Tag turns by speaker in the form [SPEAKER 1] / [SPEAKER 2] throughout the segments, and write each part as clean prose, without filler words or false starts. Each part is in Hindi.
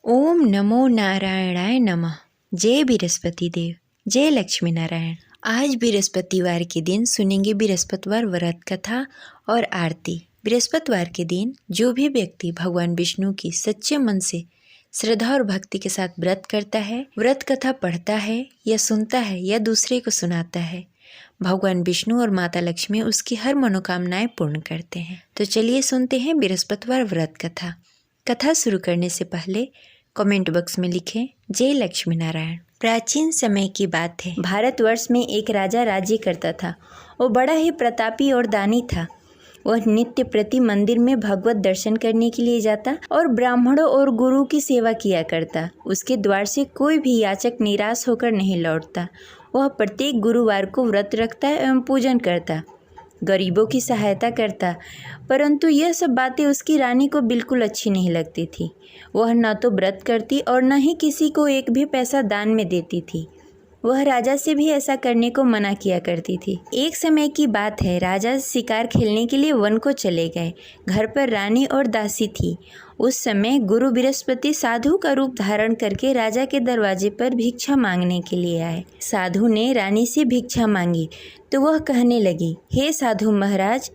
[SPEAKER 1] ओम नमो नारायणाय नमः। जय बृहस्पति देव, जय लक्ष्मी नारायण। आज बृहस्पतिवार के दिन सुनेंगे बृहस्पतिवार व्रत कथा और आरती। बृहस्पतिवार के दिन जो भी व्यक्ति भगवान विष्णु की सच्चे मन से श्रद्धा और भक्ति के साथ व्रत करता है, व्रत कथा पढ़ता है या सुनता है या दूसरे को सुनाता है, भगवान विष्णु और माता लक्ष्मी उसकी हर मनोकामनाएं पूर्ण करते हैं। तो चलिए सुनते हैं बृहस्पतिवार व्रत कथा। कथा शुरू करने से पहले कमेंट बॉक्स में लिखें जय लक्ष्मी नारायण। प्राचीन समय की बात है। भारतवर्ष में एक राजा राज्य करता था। वो बड़ा ही प्रतापी और दानी था। वह नित्य प्रति मंदिर में भगवत दर्शन करने के लिए जाता और ब्राह्मणों और गुरु की सेवा किया करता। उसके द्वार से कोई भी याचक निराश होकर नहीं लौटता। वह प्रत्येक गुरुवार को व्रत रखता एवं पूजन करता, गरीबों की सहायता करता। परंतु यह सब बातें उसकी रानी को बिल्कुल अच्छी नहीं लगती थी। वह न तो व्रत करती और न ही किसी को एक भी पैसा दान में देती थी। वह राजा से भी ऐसा करने को मना किया करती थी। एक समय की बात है, राजा शिकार खेलने के लिए वन को चले गए। घर पर रानी और दासी थी। उस समय गुरु बृहस्पति साधु का रूप धारण करके राजा के दरवाजे पर भिक्षा मांगने के लिए आए। साधु ने रानी से भिक्षा मांगी तो वह कहने लगी, हे साधु महाराज,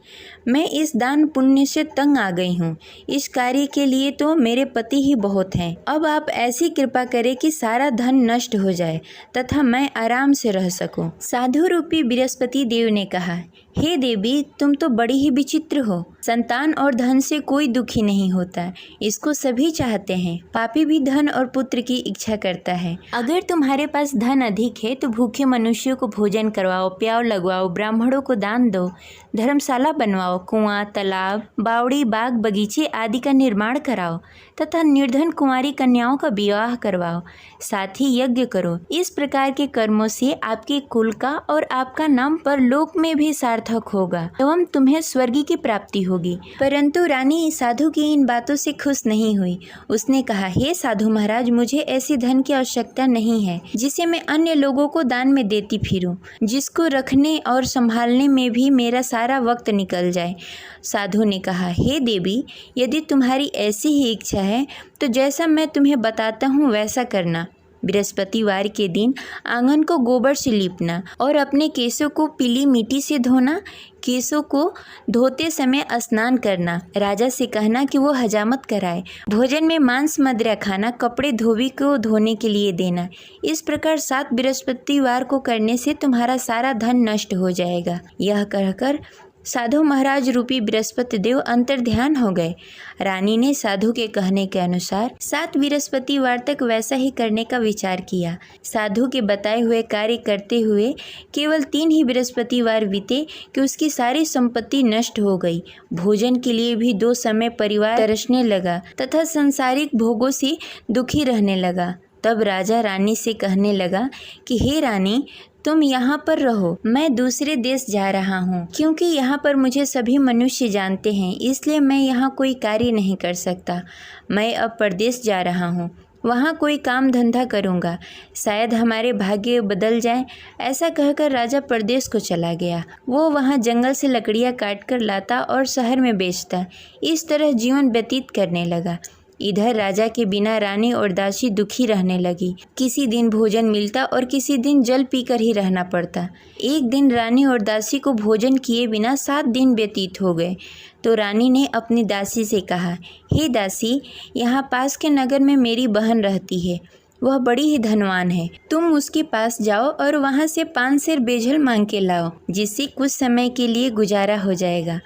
[SPEAKER 1] मैं इस दान पुण्य से तंग आ गई हूँ। इस कार्य के लिए तो मेरे पति ही बहुत हैं। अब आप ऐसी कृपा करें कि सारा धन नष्ट हो जाए तथा मैं आराम से रह सकूं। साधु रूपी बृहस्पति देव ने कहा, हे देवी, तुम तो बड़ी ही विचित्र हो। संतान और धन से कोई दुखी नहीं होता, इसको सभी चाहते हैं। पापी भी धन और पुत्र की इच्छा करता है। अगर तुम्हारे पास धन अधिक है तो भूखे मनुष्यों को भोजन करवाओ, प्याव लगवाओ, ब्राह्मणों को दान दो, धर्मशाला बनवाओ, कुआं, तालाब, बावड़ी, बाग, बगीचे आदि का निर्माण कराओ तथा निर्धन कुंवारी कन्याओं का विवाह करवाओ। साथ ही यज्ञ करो। इस प्रकार के कर्मों से आपके कुल का और आपका नाम परलोक में भी सार्थक होगा एवं तुम्हें स्वर्ग की प्राप्ति होगी। परंतु रानी साधु की इन बातों से खुश नहीं हुई। उसने कहा, हे साधु महाराज, मुझे ऐसी धन की आवश्यकता नहीं है जिसे मैं अन्य लोगों को दान में देती फिरूं, जिसको रखने और संभालने में भी मेरा सारा वक्त निकल जाए। साधु ने कहा, हे देवी, यदि तुम्हारी ऐसी ही इच्छा है तो जैसा मैं तुम्हें बताता हूँ वैसा करना। बृहस्पतिवार के दिन आंगन को गोबर से लीपना और अपने केसों को पीली मिट्टी से धोना। केसों को धोते समय स्नान करना। राजा से कहना कि वो हजामत कराए। भोजन में मांस मदिरा खाना, कपड़े धोबी को धोने के लिए देना। इस प्रकार 7 बृहस्पतिवार को करने से तुम्हारा सारा धन नष्ट हो जाएगा। यह कहकर साधु महाराज रूपी बृहस्पति देव अंतर्ध्यान हो गए। रानी ने साधु के कहने के अनुसार 7 बृहस्पतिवार तक वैसा ही करने का विचार किया। साधु के बताए हुए कार्य करते हुए केवल 3 ही बृहस्पतिवार बीते कि उसकी सारी संपत्ति नष्ट हो गई। भोजन के लिए भी 2 समय परिवार तरसने लगा तथा सांसारिक भोगों से दुखी रहने लगा। तब राजा रानी से कहने लगा कि हे रानी, तुम यहाँ पर रहो, मैं दूसरे देश जा रहा हूँ। क्योंकि यहाँ पर मुझे सभी मनुष्य जानते हैं, इसलिए मैं यहाँ कोई कार्य नहीं कर सकता। मैं अब परदेश जा रहा हूँ, वहाँ कोई काम धंधा करूँगा, शायद हमारे भाग्य बदल जाए। ऐसा कहकर राजा परदेश को चला गया। वो वहाँ जंगल से लकड़ियाँ काट कर लाता और शहर में बेचता। इस तरह जीवन व्यतीत करने लगा। इधर राजा के बिना रानी और दासी दुखी रहने लगी। किसी दिन भोजन मिलता और किसी दिन जल पीकर ही रहना पड़ता। एक दिन रानी और दासी को भोजन किए बिना 7 दिन व्यतीत हो गए। तो रानी ने अपनी दासी से कहा, हे दासी, यहाँ पास के नगर में मेरी बहन रहती है। वह बड़ी ही धनवान है। तुम उसके पास जाओ और वहाँ से 5 सेर बेझल मांग के लाओ, जिससे कुछ समय के लिए गुजारा हो जाएगा।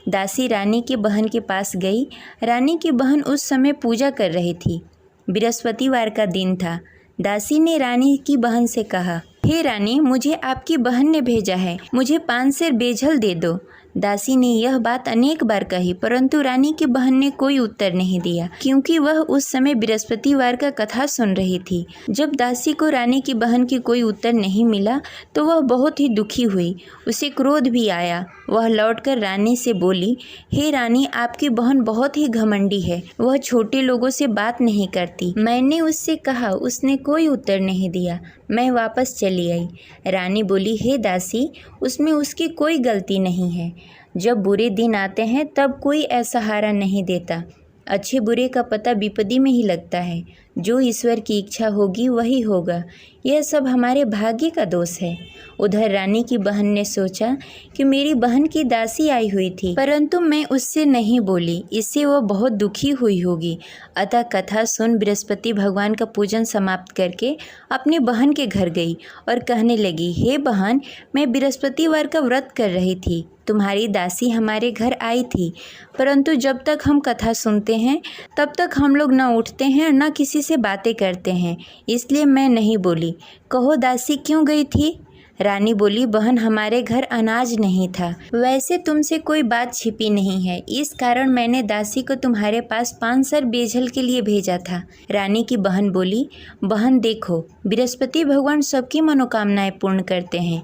[SPEAKER 1] दासी रानी की बहन के पास गई। रानी की बहन उस समय पूजा कर रही थी। बृहस्पतिवार का दिन था। दासी ने रानी की बहन से कहा, हे रानी, मुझे आपकी बहन ने भेजा है, मुझे 5 सेर बेझल दे दो। दासी ने यह बात अनेक बार कही, परंतु रानी की बहन ने कोई उत्तर नहीं दिया, क्योंकि वह उस समय बृहस्पतिवार का कथा सुन रही थी। जब दासी को रानी की बहन की कोई उत्तर नहीं मिला तो वह बहुत ही दुखी हुई। उसे क्रोध भी आया। वह लौटकर रानी से बोली, हे रानी, आपकी बहन बहुत ही घमंडी है। वह छोटे लोगों से बात नहीं करती। मैंने उससे कहा, उसने कोई उत्तर नहीं दिया। मैं वापस चली आई। रानी बोली, हे दासी, उसमें उसकी कोई गलती नहीं है। जब बुरे दिन आते हैं तब कोई असहारा नहीं देता। अच्छे बुरे का पता विपत्ति में ही लगता है। जो ईश्वर की इच्छा होगी वही होगा। यह सब हमारे भाग्य का दोष है। उधर रानी की बहन ने सोचा कि मेरी बहन की दासी आई हुई थी, परंतु मैं उससे नहीं बोली, इससे वह बहुत दुखी हुई होगी। अतः कथा सुन बृहस्पति भगवान का पूजन समाप्त करके अपनी बहन के घर गई और कहने लगी, हे बहन, मैं बृहस्पतिवार का व्रत कर रही थी। तुम्हारी दासी हमारे घर आई थी, परंतु जब तक हम कथा सुनते हैं तब तक हम लोग न उठते हैं और न किसी से बातें करते हैं, इसलिए मैं नहीं बोली। कहो दासी क्यों गई थी? रानी बोली, बहन, हमारे घर अनाज नहीं था। वैसे तुमसे कोई बात छिपी नहीं है, इस कारण मैंने दासी को तुम्हारे पास 5 सर बेझल के लिए भेजा था। रानी की बहन बोली, बहन देखो, बृहस्पति भगवान सबकी मनोकामनाएं पूर्ण करते हैं।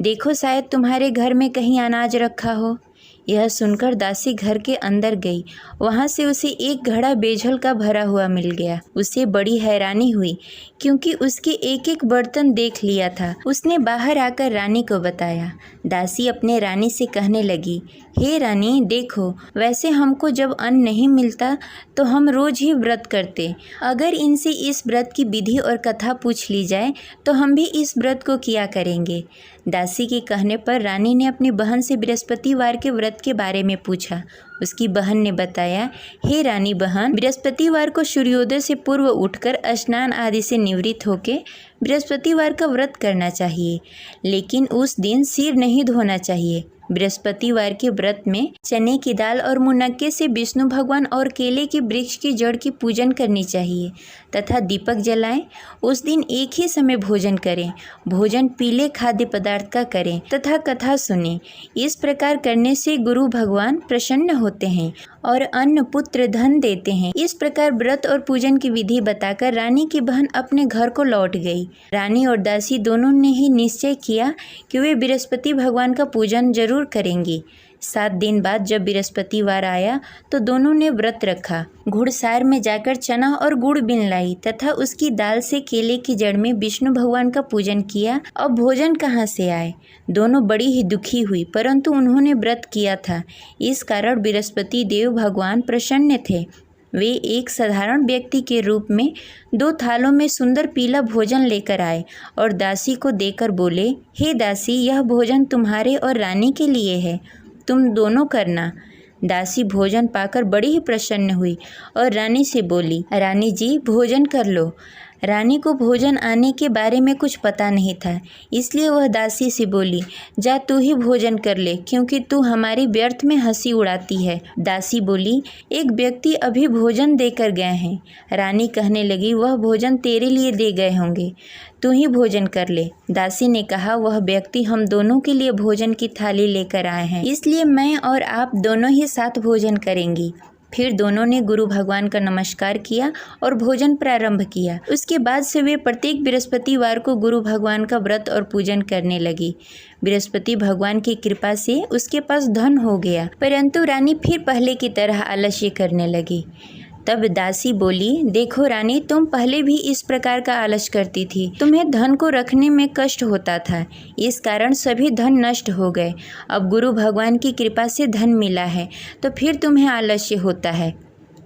[SPEAKER 1] देखो शायद तुम्हारे घर में कहीं अनाज रखा हो। यह सुनकर दासी घर के अंदर गई। वहाँ से उसे एक घड़ा बेझल का भरा हुआ मिल गया। उसे बड़ी हैरानी हुई क्योंकि उसके एक एक बर्तन देख लिया था। उसने बाहर आकर रानी को बताया। दासी अपने रानी से कहने लगी, हे रानी, देखो, वैसे हमको जब अन्न नहीं मिलता तो हम रोज ही व्रत करते। अगर इनसे इस व्रत की विधि और कथा पूछ ली जाए तो हम भी इस व्रत को किया करेंगे। दासी के कहने पर रानी ने अपनी बहन से बृहस्पतिवार के व्रत के बारे में पूछा। उसकी बहन ने बताया, हे रानी बहन, बृहस्पतिवार को सूर्योदय से पूर्व उठकर स्नान आदि से निवृत्त होकर बृहस्पतिवार का व्रत करना चाहिए, लेकिन उस दिन सिर नहीं धोना चाहिए। बृहस्पतिवार के व्रत में चने की दाल और मुनक्के से विष्णु भगवान और केले के वृक्ष की जड़ की पूजन करनी चाहिए तथा दीपक जलाएं। उस दिन एक ही समय भोजन करें। भोजन पीले खाद्य पदार्थ का करें तथा कथा सुनें। इस प्रकार करने से गुरु भगवान प्रसन्न होते हैं और अन्न पुत्र धन देते हैं। इस प्रकार व्रत और पूजन की विधि बताकर रानी की बहन अपने घर को लौट गई। रानी और दासी दोनों ने ही निश्चय किया कि वे बृहस्पति भगवान का पूजन जरूर करेंगी। 7 दिन बाद जब बृहस्पतिवार आया तो दोनों ने व्रत रखा। घुड़सार में जाकर चना और गुड़ बीन लाई तथा उसकी दाल से केले की जड़ में विष्णु भगवान का पूजन किया। अब भोजन कहाँ से आए? दोनों बड़ी ही दुखी हुई, परंतु उन्होंने व्रत किया था, इस कारण बृहस्पति देव भगवान प्रसन्न थे। वे एक साधारण व्यक्ति के रूप में 2 थालों में सुंदर पीला भोजन लेकर आए और दासी को देकर बोले, हे दासी, यह भोजन तुम्हारे और रानी के लिए है, तुम दोनों करना। दासी भोजन पाकर बड़ी ही प्रसन्न हुई और रानी से बोली, रानी जी, भोजन कर लो। रानी को भोजन आने के बारे में कुछ पता नहीं था, इसलिए वह दासी से बोली, जा तू ही भोजन कर ले, क्योंकि तू हमारी व्यर्थ में हंसी उड़ाती है। दासी बोली, एक व्यक्ति अभी भोजन देकर गए हैं। रानी कहने लगी, वह भोजन तेरे लिए दे गए होंगे, तू ही भोजन कर ले। दासी ने कहा, वह व्यक्ति हम दोनों के लिए भोजन की थाली लेकर आए हैं, इसलिए मैं और आप दोनों ही साथ भोजन करेंगी। फिर दोनों ने गुरु भगवान का नमस्कार किया और भोजन प्रारंभ किया। उसके बाद से वे प्रत्येक बृहस्पतिवार को गुरु भगवान का व्रत और पूजन करने लगी। बृहस्पति भगवान की कृपा से उसके पास धन हो गया, परंतु रानी फिर पहले की तरह आलस्य करने लगी। तब दासी बोली, देखो रानी, तुम पहले भी इस प्रकार का आलस करती थी। तुम्हें धन को रखने में कष्ट होता था, इस कारण सभी धन नष्ट हो गए। अब गुरु भगवान की कृपा से धन मिला है तो फिर तुम्हें आलस्य होता है।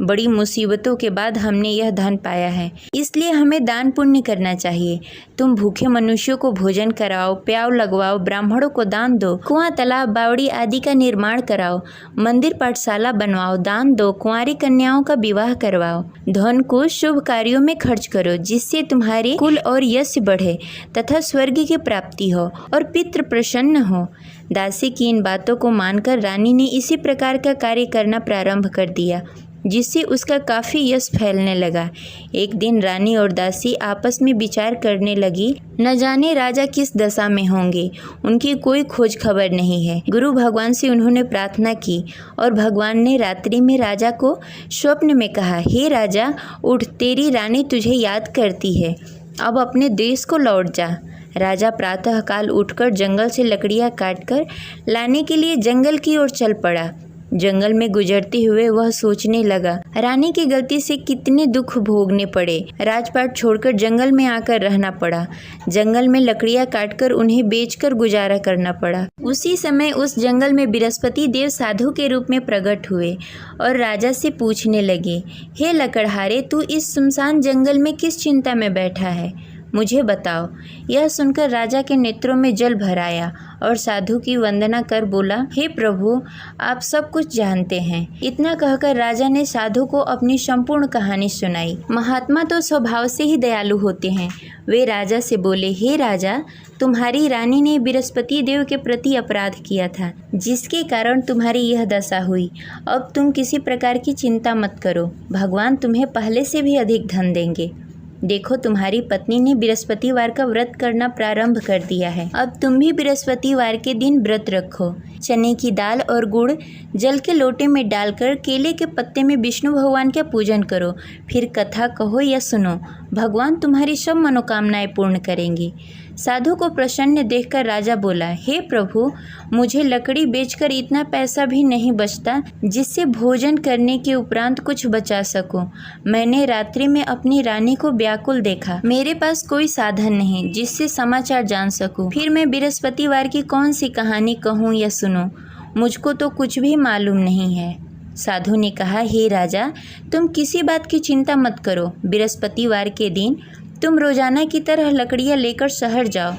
[SPEAKER 1] बड़ी मुसीबतों के बाद हमने यह धन पाया है, इसलिए हमें दान पुण्य करना चाहिए। तुम भूखे मनुष्यों को भोजन कराओ, प्याव लगवाओ, ब्राह्मणों को दान दो, कुआं, तालाब, बावड़ी आदि का निर्माण कराओ, मंदिर पाठशाला बनवाओ, दान दो, कुंवारी कन्याओं का विवाह करवाओ। धन को शुभ कार्यों में खर्च करो, जिससे तुम्हारे कुल और यश बढ़े तथा स्वर्ग की प्राप्ति हो और पितृ प्रसन्न हो। दासी की इन बातों को मानकर रानी ने इसी प्रकार का कार्य करना प्रारंभ कर दिया, जिससे उसका काफ़ी यश फैलने लगा। एक दिन रानी और दासी आपस में विचार करने लगी, न जाने राजा किस दशा में होंगे, उनकी कोई खोज खबर नहीं है। गुरु भगवान से उन्होंने प्रार्थना की और भगवान ने रात्रि में राजा को स्वप्न में कहा, हे राजा, उठ, तेरी रानी तुझे याद करती है, अब अपने देश को लौट जा। राजा प्रातःकाल उठकर जंगल से लकड़ियाँ काटकर लाने के लिए जंगल की ओर चल पड़ा। जंगल में गुजरते हुए वह सोचने लगा, रानी की गलती से कितने दुख भोगने पड़े। राजपाट छोड़कर जंगल में आकर रहना पड़ा। जंगल में लकड़ियां काटकर उन्हें बेचकर गुजारा करना पड़ा। उसी समय उस जंगल में बृहस्पति देव साधु के रूप में प्रकट हुए और राजा से पूछने लगे, हे लकड़हारे, तू इस सुनसान जंगल में किस चिंता में बैठा है, मुझे बताओ। यह सुनकर राजा के नेत्रों में जल भर आया और साधु की वंदना कर बोला, हे प्रभु, आप सब कुछ जानते हैं। इतना कहकर राजा ने साधु को अपनी संपूर्ण कहानी सुनाई। महात्मा तो स्वभाव से ही दयालु होते हैं। वे राजा से बोले, हे राजा, तुम्हारी रानी ने बृहस्पति देव के प्रति अपराध किया था, जिसके कारण तुम्हारी यह दशा हुई। अब तुम किसी प्रकार की चिंता मत करो, भगवान तुम्हें पहले से भी अधिक धन देंगे। देखो, तुम्हारी पत्नी ने बृहस्पतिवार का व्रत करना प्रारंभ कर दिया है। अब तुम भी बृहस्पतिवार के दिन व्रत रखो। चने की दाल और गुड़ जल के लोटे में डालकर केले के पत्ते में विष्णु भगवान का पूजन करो। फिर कथा कहो या सुनो, भगवान तुम्हारी सब मनोकामनाएं पूर्ण करेंगे। साधु को प्रसन्न देखकर राजा बोला, हे प्रभु, मुझे लकड़ी बेचकर इतना पैसा भी नहीं बचता जिससे भोजन करने के उपरांत कुछ बचा सकूं। मैंने रात्रि में अपनी रानी को व्याकुल देखा। मेरे पास कोई साधन नहीं जिससे समाचार जान सकूं। फिर मैं बृहस्पतिवार की कौन सी कहानी कहूं या सुनूं? मुझको तो कुछ भी मालूम नहीं है। साधु ने कहा, हे राजा, तुम किसी बात की चिंता मत करो। बृहस्पतिवार के दिन तुम रोजाना की तरह लकड़ियाँ लेकर शहर जाओ।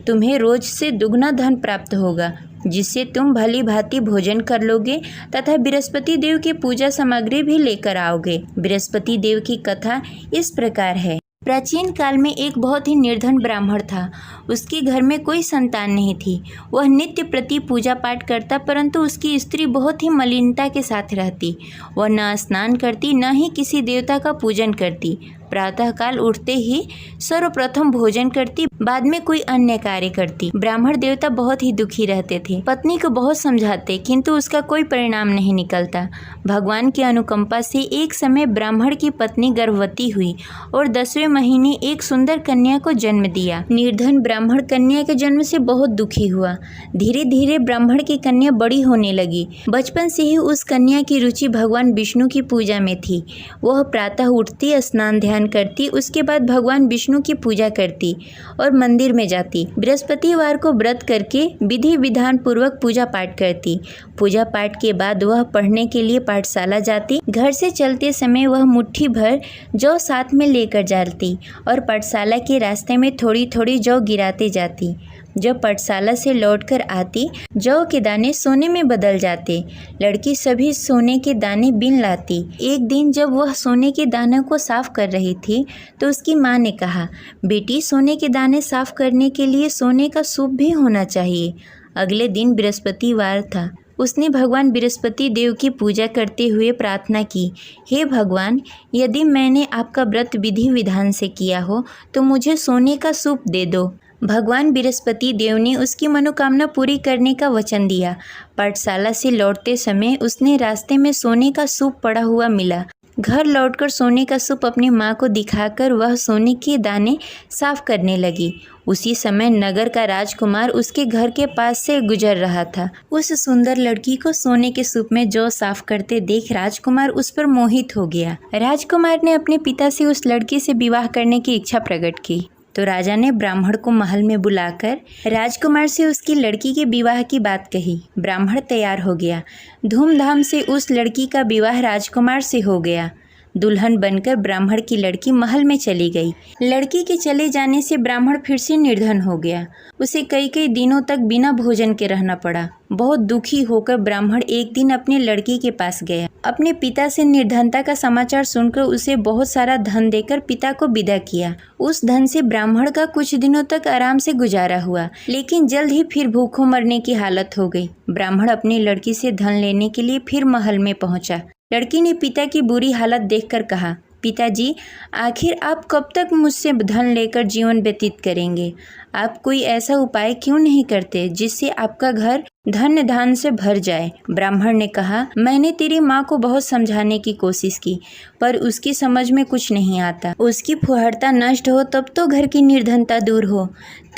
[SPEAKER 1] तुम्हें रोज से दुगना धन प्राप्त होगा, जिससे तुम भली भांति भोजन कर लोगे तथा बृहस्पति देव की पूजा सामग्री भी लेकर आओगे। बृहस्पति देव की कथा इस प्रकार है। प्राचीन काल में एक बहुत ही निर्धन ब्राह्मण था। उसके घर में कोई संतान नहीं थी। वह नित्य प्रति पूजा पाठ करता, परंतु उसकी स्त्री बहुत ही मलिनता के साथ रहती। वह न स्नान करती, न ही किसी देवता का पूजन करती। प्रातःकाल उठते ही सर्वप्रथम भोजन करती, बाद में कोई अन्य कार्य करती। ब्राह्मण देवता बहुत ही दुखी रहते थे। पत्नी को बहुत समझाते, किंतु उसका कोई परिणाम नहीं निकलता। भगवान की अनुकंपा से एक समय ब्राह्मण की पत्नी गर्भवती हुई और 10वें महीने एक सुंदर कन्या को जन्म दिया। निर्धन ब्राह्मण कन्या के जन्म से बहुत दुखी हुआ। धीरे धीरे ब्राह्मण की कन्या बड़ी होने लगी। बचपन से ही उस कन्या की रुचि भगवान विष्णु की पूजा में थी। वह प्रातः उठती, स्नान ध्यान करती, उसके बाद भगवान विष्णु की पूजा करती और मंदिर में जाती। बृहस्पतिवार को व्रत करके विधि विधान पूर्वक पूजा पाठ करती। पूजा पाठ के बाद वह पढ़ने के लिए पाठशाला जाती। घर से चलते समय वह मुट्ठी भर जौ साथ में लेकर जाती और पाठशाला के रास्ते में थोड़ी थोड़ी जौ गिराते जाती। जब पाठशाला से लौटकर आती, जौ के दाने सोने में बदल जाते। लड़की सभी सोने के दाने बीन लाती। एक दिन जब वह सोने के दानों को साफ कर रही थी, तो उसकी माँ ने कहा, बेटी, सोने के दाने साफ करने के लिए सोने का सूप भी होना चाहिए। अगले दिन बृहस्पतिवार था। उसने भगवान बृहस्पति देव की पूजा करते हुए प्रार्थना की, हे भगवान, यदि मैंने आपका व्रत विधि विधान से किया हो तो मुझे सोने का सूप दे दो। भगवान बृहस्पति देव ने उसकी मनोकामना पूरी करने का वचन दिया। पाठशाला से लौटते समय उसने रास्ते में सोने का सूप पड़ा हुआ मिला। घर लौटकर सोने का सूप अपनी माँ को दिखाकर वह सोने के दाने साफ करने लगी। उसी समय नगर का राजकुमार उसके घर के पास से गुजर रहा था। उस सुंदर लड़की को सोने के सूप में जौ साफ करते देख राजकुमार उस पर मोहित हो गया। राजकुमार ने अपने पिता से उस लड़की से विवाह करने की इच्छा प्रकट की। तो राजा ने ब्राह्मण को महल में बुलाकर राजकुमार से उसकी लड़की के विवाह की बात कही। ब्राह्मण तैयार हो गया। धूमधाम से उस लड़की का विवाह राजकुमार से हो गया। दुल्हन बनकर ब्राह्मण की लड़की महल में चली गई। लड़की के चले जाने से ब्राह्मण फिर से निर्धन हो गया। उसे कई कई दिनों तक बिना भोजन के रहना पड़ा। बहुत दुखी होकर ब्राह्मण एक दिन अपनी लड़की के पास गया। अपने पिता से निर्धनता का समाचार सुनकर उसे बहुत सारा धन देकर पिता को विदा किया। उस धन से ब्राह्मण का कुछ दिनों तक आराम से गुजारा हुआ, लेकिन जल्द ही फिर भूखों मरने की हालत हो गई। ब्राह्मण अपनी लड़की से धन लेने के लिए फिर महल में पहुंचा। लड़की ने पिता की बुरी हालत देखकर कहा, पिताजी, आखिर आप कब तक मुझसे धन लेकर जीवन व्यतीत करेंगे? आप कोई ऐसा उपाय क्यों नहीं करते जिससे आपका घर धन्य धान से भर जाए? ब्राह्मण ने कहा, मैंने तेरी माँ को बहुत समझाने की कोशिश की, पर उसकी समझ में कुछ नहीं आता। उसकी फुहड़ता नष्ट हो तब तो घर की निर्धनता दूर हो।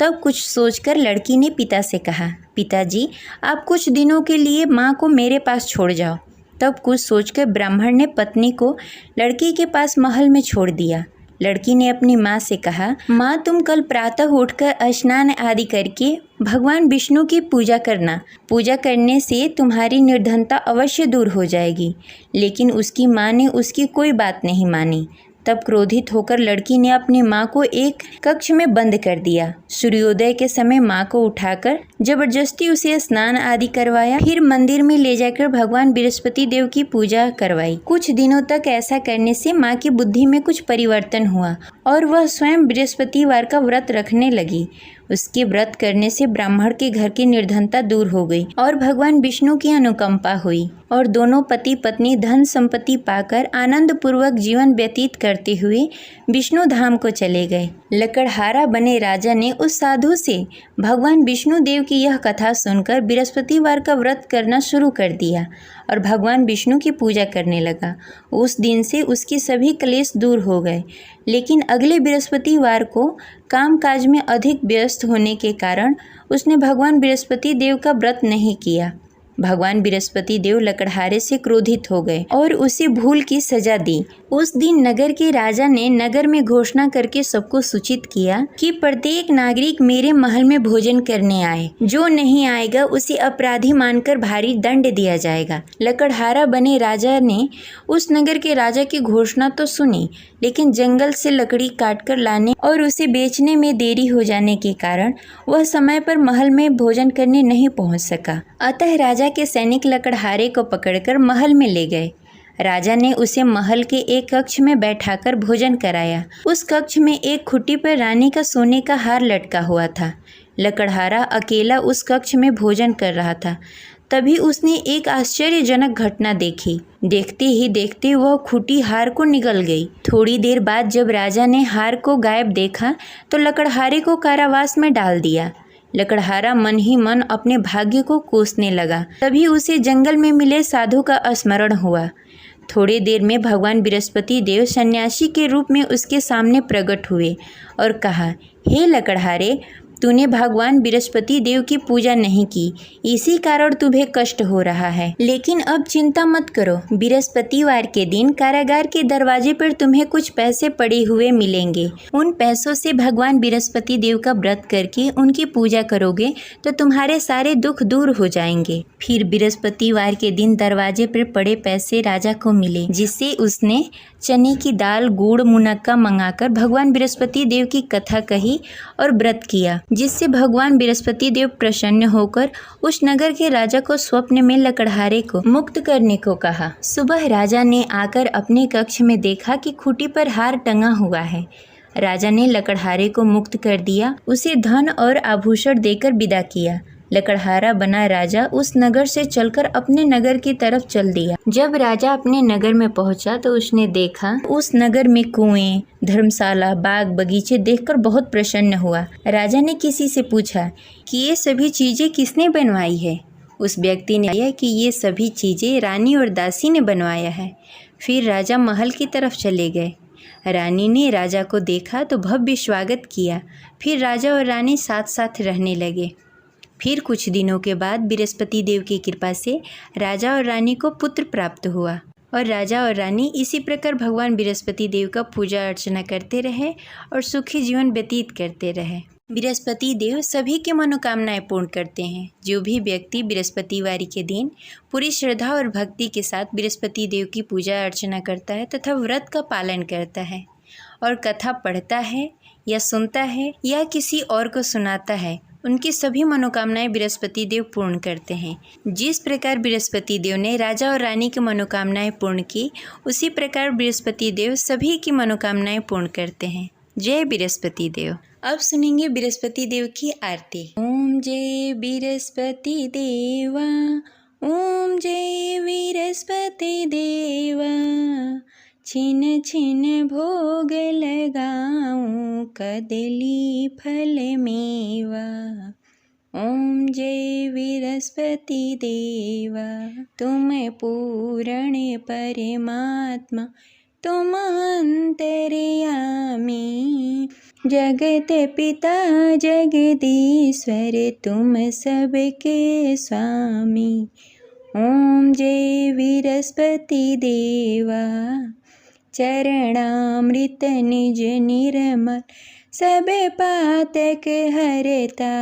[SPEAKER 1] तब कुछ सोचकर लड़की ने पिता से कहा, पिताजी, आप कुछ दिनों के लिए माँ को मेरे पास छोड़ जाओ। तब कुछ सोचकर ब्राह्मण ने पत्नी को लड़की के पास महल में छोड़ दिया। लड़की ने अपनी माँ से कहा, माँ तुम कल प्रातः उठकर स्नान आदि करके भगवान विष्णु की पूजा करना। पूजा करने से तुम्हारी निर्धनता अवश्य दूर हो जाएगी। लेकिन उसकी माँ ने उसकी कोई बात नहीं मानी। तब क्रोधित होकर लड़की ने अपनी माँ को एक कक्ष में बंद कर दिया। सूर्योदय के समय माँ को उठाकर जबरदस्ती उसे स्नान आदि करवाया। फिर मंदिर में ले जाकर भगवान बृहस्पति देव की पूजा करवाई। कुछ दिनों तक ऐसा करने से माँ की बुद्धि में कुछ परिवर्तन हुआ और वह स्वयं बृहस्पतिवार का व्रत रखने लगी। उसके व्रत करने से ब्राह्मण के घर की निर्धनता दूर हो गई और भगवान विष्णु की अनुकंपा हुई और दोनों पति पत्नी धन संपत्ति पाकर आनंद पूर्वक जीवन व्यतीत करते हुए विष्णु धाम को चले गए। लकड़हारा बने राजा ने उस साधु से भगवान विष्णु देव की यह कथा सुनकर बृहस्पतिवार का व्रत करना शुरू कर दिया और भगवान विष्णु की पूजा करने लगा। उस दिन से उसके सभी क्लेश दूर हो गए। लेकिन अगले बृहस्पतिवार को कामकाज में अधिक व्यस्त होने के कारण उसने भगवान बृहस्पति देव का व्रत नहीं किया। भगवान बृहस्पति देव लकड़हारे से क्रोधित हो गए और उसे भूल की सजा दी। उस दिन नगर के राजा ने नगर में घोषणा करके सबको सूचित किया कि प्रत्येक नागरिक मेरे महल में भोजन करने आए। जो नहीं आएगा उसे अपराधी मानकर भारी दंड दिया जाएगा। लकड़हारा बने राजा ने उस नगर के राजा की घोषणा तो सुनी, लेकिन जंगल से लकड़ी काटकर लाने और उसे बेचने में देरी हो जाने के कारण वह समय पर महल में भोजन करने नहीं पहुंच सका। अतः राजा के सैनिक लकड़हारे को पकड़कर महल में ले गए। राजा ने उसे महल के एक कक्ष में बैठाकर भोजन कराया। उस कक्ष में एक खुट्टी पर रानी का सोने का हार लटका हुआ था। लकड़हारा अकेला उस कक्ष में भोजन कर रहा था। तभी उसने एक आश्चर्यजनक घटना देखी। देखते ही देखते वह खुटी हार को निगल गई। थोड़ी देर बाद जब राजा ने हार को गायब देखा तो लकड़हारे को कारावास में डाल दिया। लकड़हारा मन ही मन अपने भाग्य को कोसने लगा। तभी उसे जंगल में मिले साधु का स्मरण हुआ। थोड़ी देर में भगवान बृहस्पति देव सन्यासी के रूप में उसके सामने प्रकट हुए और कहा, हे लकड़हारे, तूने भगवान बृहस्पति देव की पूजा नहीं की, इसी कारण तुम्हें कष्ट हो रहा है। लेकिन अब चिंता मत करो, बृहस्पतिवार के दिन कारागार के दरवाजे पर तुम्हें कुछ पैसे पड़े हुए मिलेंगे। उन पैसों से भगवान बृहस्पति देव का व्रत करके उनकी पूजा करोगे तो तुम्हारे सारे दुख दूर हो जाएंगे। फिर बृहस्पतिवार के दिन दरवाजे पर पड़े पैसे राजा को मिले, जिससे उसने चने की दाल, गुड़, मुनक्का मंगाकर भगवान बृहस्पति देव की कथा कही और व्रत किया, जिससे भगवान बृहस्पति देव प्रसन्न होकर उस नगर के राजा को स्वप्न में लकड़हारे को मुक्त करने को कहा। सुबह राजा ने आकर अपने कक्ष में देखा कि खूंटी पर हार टंगा हुआ है। राजा ने लकड़हारे को मुक्त कर दिया, उसे धन और आभूषण देकर विदा किया। लकड़हारा बना राजा उस नगर से चलकर अपने नगर की तरफ चल दिया। जब राजा अपने नगर में पहुंचा तो उसने देखा उस नगर में कुएं, धर्मशाला, बाग बगीचे देखकर बहुत प्रसन्न हुआ। राजा ने किसी से पूछा कि ये सभी चीजें किसने बनवाई है। उस व्यक्ति ने कहा कि ये सभी चीजें रानी और दासी ने बनवाया है। फिर राजा महल की तरफ चले गए। रानी ने राजा को देखा तो भव्य स्वागत किया। फिर राजा और रानी साथ साथ रहने लगे। फिर कुछ दिनों के बाद बृहस्पति देव की कृपा से राजा और रानी को पुत्र प्राप्त हुआ और राजा और रानी इसी प्रकार भगवान बृहस्पति देव का पूजा अर्चना करते रहे और सुखी जीवन व्यतीत करते रहे। बृहस्पति देव सभी की मनोकामनाएं पूर्ण करते हैं। जो भी व्यक्ति बृहस्पतिवार के दिन पूरी श्रद्धा और भक्ति के साथ बृहस्पति देव की पूजा अर्चना करता है तथा व्रत का पालन करता है और कथा पढ़ता है या सुनता है या किसी और को सुनाता है, उनकी सभी मनोकामनाएं बृहस्पति देव पूर्ण करते हैं। जिस प्रकार बृहस्पति देव ने राजा और रानी की मनोकामनाएं पूर्ण की, उसी प्रकार बृहस्पति देव सभी की मनोकामनाएं पूर्ण करते हैं। जय बृहस्पति देव। अब सुनेंगे बृहस्पति देव की आरती। ओम जय बृहस्पति देवा, ओम जय बृहस्पति देवा, छिन छिन भोग लगाऊं कदली फल मेवा। ओम जय बृहस्पति देवा, तुम पूर्ण परमात्मा, तुम अंतर्यामी, जगत पिता जगदीश्वर, तुम सबके स्वामी। ओम जय विरस्पति देवा। चरणामृत निज निर्मल सब पातक हरता।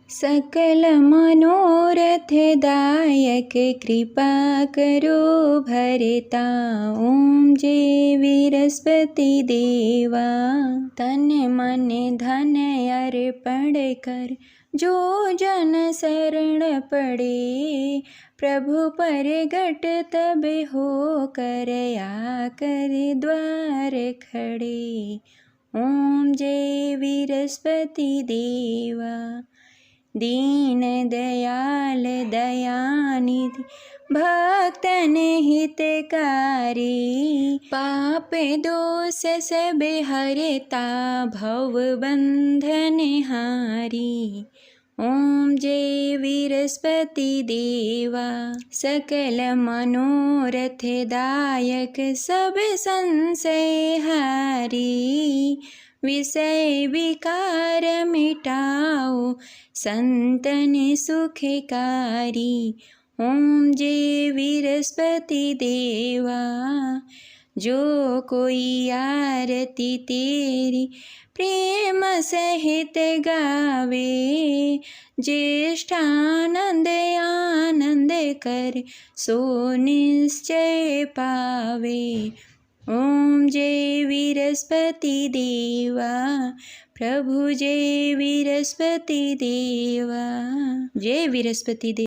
[SPEAKER 1] सकल मनोरथ दायक कृपा करो भरता। ओम जय विरस्पति देवा। तन मन धन अर्पण कर जो जन शरण पड़े। प्रभु परगट तब हो कर आकर द्वार खड़े। ओम जय विरस्पति देवा। दीन दयाल दयानिधि भक्तन हितकारी। पाप दोष सब हरता भव बंधन हारी। ओम जय विरस्पति देवा। सकल मनोरथ दायक सब संशय हारी। विषय विकार मिटाओ संतन सुखकारी। ओम जय विरस्पति देवा। जो कोई आरती तेरी प्रेम सहित गावे। ज्येष्ठानंद आनंद कर सो निश्चय पावे। ओम जय विरस्पति देवा। प्रभु जय विरस्पति देवा। जय विरस्पति देवा।